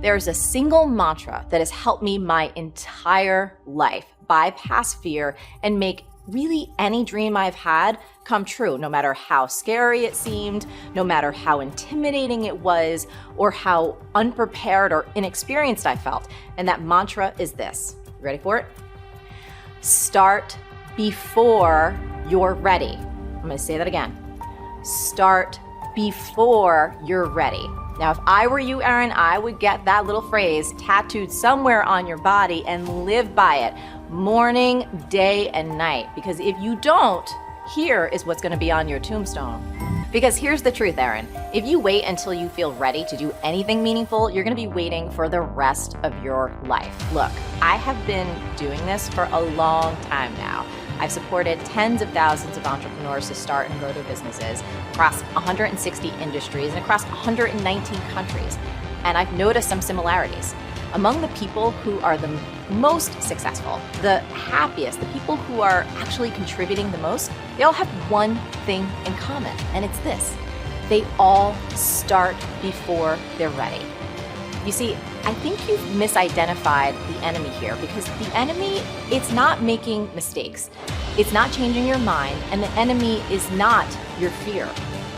There's a single mantra that has helped me my entire life bypass fear and make really any dream I've had come true, no matter how scary it seemed, no matter how intimidating it was, or how unprepared or inexperienced I felt. And that mantra is this. You ready for it? Start before you're ready. I'm going to say that again. Start before you're ready. Now, if I were you, Erin, I would get that little phrase tattooed somewhere on your body and live by it morning, day, and night. Because if you don't, here is what's going to be on your tombstone. Because here's the truth, Erin. If you wait until you feel ready to do anything meaningful, you're going to be waiting for the rest of your life. Look, I have been doing this for a long time now. I've supported tens of thousands of entrepreneurs to start and grow their businesses across 160 industries and across 119 countries. And I've noticed some similarities. Among the people who are the most successful, the happiest, the people who are actually contributing the most, they all have one thing in common, and it's this. They all start before they're ready. You see, I think you've misidentified the enemy here, because the enemy, it's not making mistakes. It's not changing your mind, and the enemy is not your fear.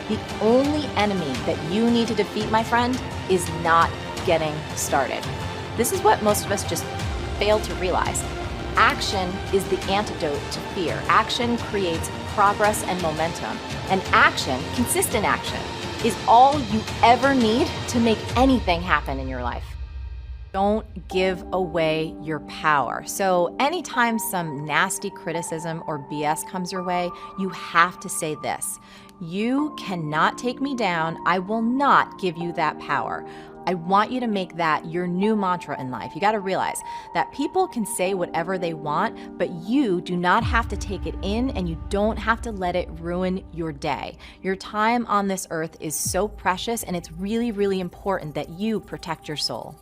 The only enemy that you need to defeat, my friend, is not getting started. This is what most of us just fail to realize. Action is the antidote to fear. Action creates progress and momentum. And action, consistent action, is all you ever need to make anything happen in your life. Don't give away your power. So anytime some nasty criticism or BS comes your way, you have to say this: you cannot take me down. I will not give you that power. I want you to make that your new mantra in life. You got to realize that people can say whatever they want, but you do not have to take it in, and you don't have to let it ruin your day. Your time on this earth is so precious, and it's really, really important that you protect your soul.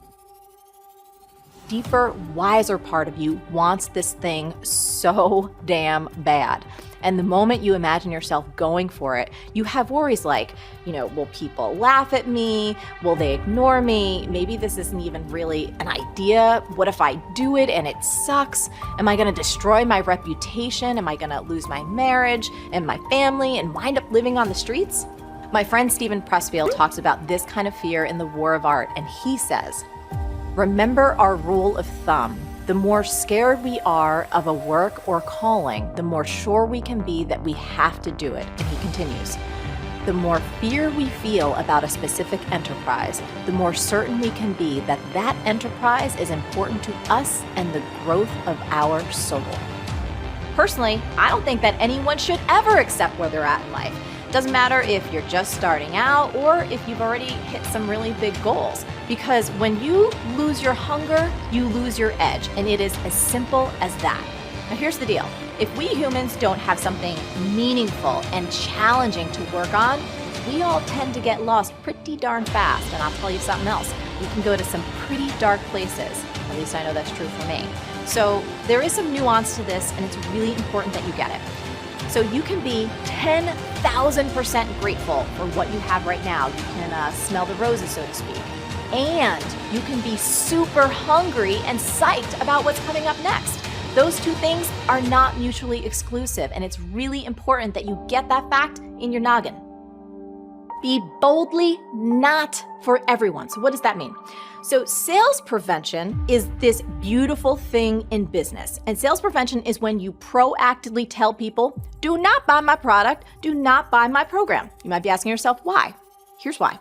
Deeper, wiser part of you wants this thing so damn bad. And the moment you imagine yourself going for it, you have worries like, will people laugh at me? Will they ignore me? Maybe this isn't even really an idea. What if I do it and it sucks? Am I going to destroy my reputation? Am I going to lose my marriage and my family and wind up living on the streets? My friend Steven Pressfield talks about this kind of fear in The War of Art, and he says, remember our rule of thumb. The more scared we are of a work or calling, the more sure we can be that we have to do it. And he continues, the more fear we feel about a specific enterprise, the more certain we can be that that enterprise is important to us and the growth of our soul. Personally, I don't think that anyone should ever accept where they're at in life. Doesn't matter if you're just starting out or if you've already hit some really big goals. Because when you lose your hunger, you lose your edge. And it is as simple as that. Now here's the deal. If we humans don't have something meaningful and challenging to work on, we all tend to get lost pretty darn fast. And I'll tell you something else. We can go to some pretty dark places. At least I know that's true for me. So there is some nuance to this, and it's really important that you get it. So you can be 10,000% grateful for what you have right now. You can smell the roses, so to speak. And you can be super hungry and psyched about what's coming up next. Those two things are not mutually exclusive, and it's really important that you get that fact in your noggin. Be boldly not for everyone. So what does that mean? So sales prevention is this beautiful thing in business. And sales prevention is when you proactively tell people, do not buy my product, do not buy my program. You might be asking yourself, why? Here's why.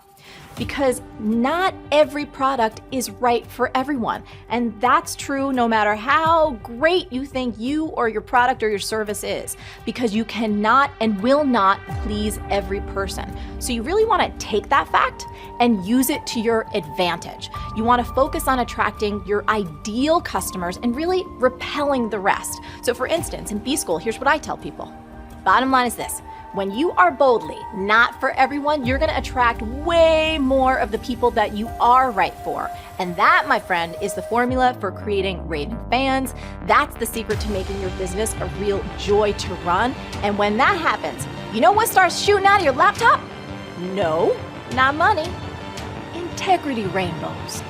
Because not every product is right for everyone. And that's true no matter how great you think you or your product or your service is, because you cannot and will not please every person. So you really want to take that fact and use it to your advantage. You want to focus on attracting your ideal customers and really repelling the rest. So for instance, in B-School, here's what I tell people. Bottom line is this. When you are boldly not for everyone, you're going to attract way more of the people that you are right for. And that, my friend, is the formula for creating raving fans. That's the secret to making your business a real joy to run. And when that happens, you know what starts shooting out of your laptop? No, not money. Integrity rainbows.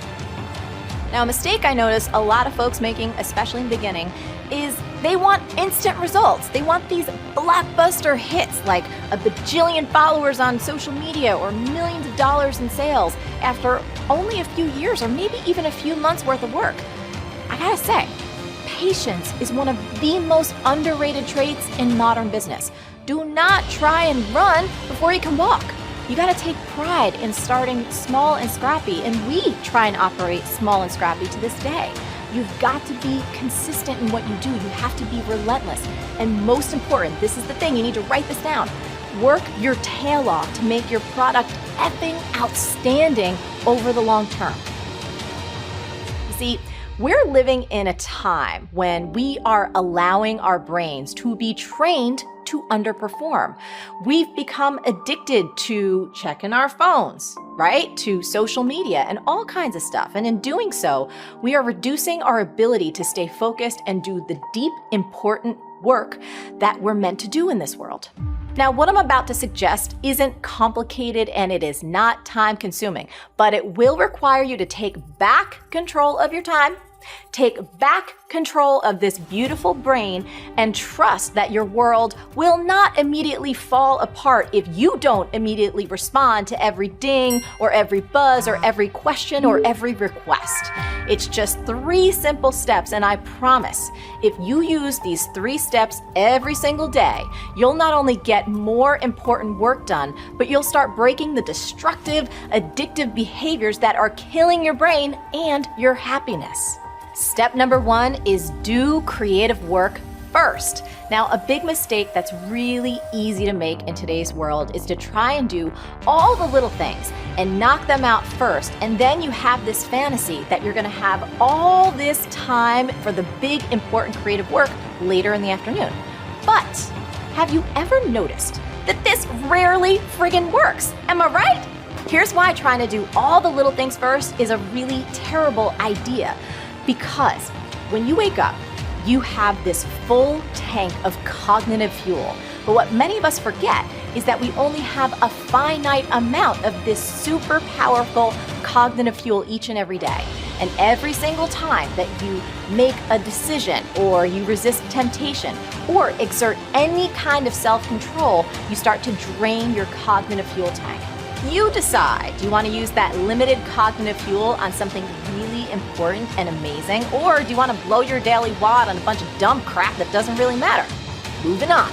Now, a mistake I notice a lot of folks making, especially in the beginning, is they want instant results. They want these blockbuster hits like a bajillion followers on social media or millions of dollars in sales after only a few years or maybe even a few months worth of work. I gotta say, patience is one of the most underrated traits in modern business. Do not try and run before you can walk. You gotta take pride in starting small and scrappy, and we try and operate small and scrappy to this day. You've got to be consistent in what you do. You have to be relentless. And most important, this is the thing, you need to write this down. Work your tail off to make your product effing outstanding over the long term. You see, we're living in a time when we are allowing our brains to be trained to underperform. We've become addicted to checking our phones, right? To social media and all kinds of stuff. And in doing so, we are reducing our ability to stay focused and do the deep, important work that we're meant to do in this world. Now, what I'm about to suggest isn't complicated and it is not time consuming, but it will require you to take back control of your time, take back control of this beautiful brain, and trust that your world will not immediately fall apart if you don't immediately respond to every ding or every buzz or every question or every request. It's just 3 simple steps, and I promise if you use these 3 steps every single day, you'll not only get more important work done, but you'll start breaking the destructive, addictive behaviors that are killing your brain and your happiness. Step number 1 is do creative work first. Now, a big mistake that's really easy to make in today's world is to try and do all the little things and knock them out first, and then you have this fantasy that you're gonna have all this time for the big, important creative work later in the afternoon. But have you ever noticed that this rarely friggin' works? Am I right? Here's why trying to do all the little things first is a really terrible idea. Because when you wake up, you have this full tank of cognitive fuel. But what many of us forget is that we only have a finite amount of this super powerful cognitive fuel each and every day. And every single time that you make a decision or you resist temptation or exert any kind of self-control, you start to drain your cognitive fuel tank. You decide, do you want to use that limited cognitive fuel on something really important and amazing, or do you want to blow your daily wad on a bunch of dumb crap that doesn't really matter? Moving on.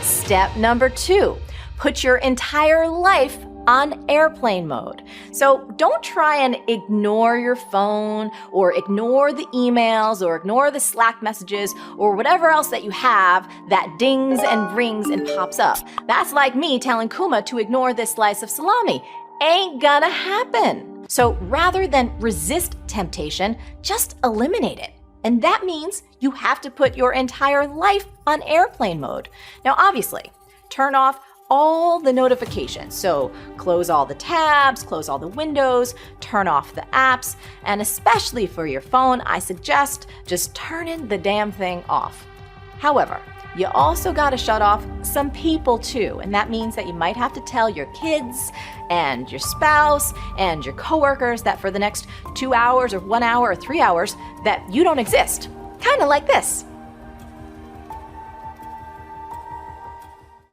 Step number 2, put your entire life on airplane mode. So don't try and ignore your phone or ignore the emails or ignore the Slack messages or whatever else that you have that dings and rings and pops up. That's like me telling Kuma to ignore this slice of salami. Ain't gonna happen. So rather than resist temptation, just eliminate it. And that means you have to put your entire life on airplane mode. Now, obviously, turn off all the notifications. So close all the tabs, close all the windows, turn off the apps, and especially for your phone, I suggest just turning the damn thing off. However, you also gotta shut off some people too, and that means that you might have to tell your kids and your spouse and your coworkers that for the next 2 hours or 1 hour or 3 hours that you don't exist. Kind of like this.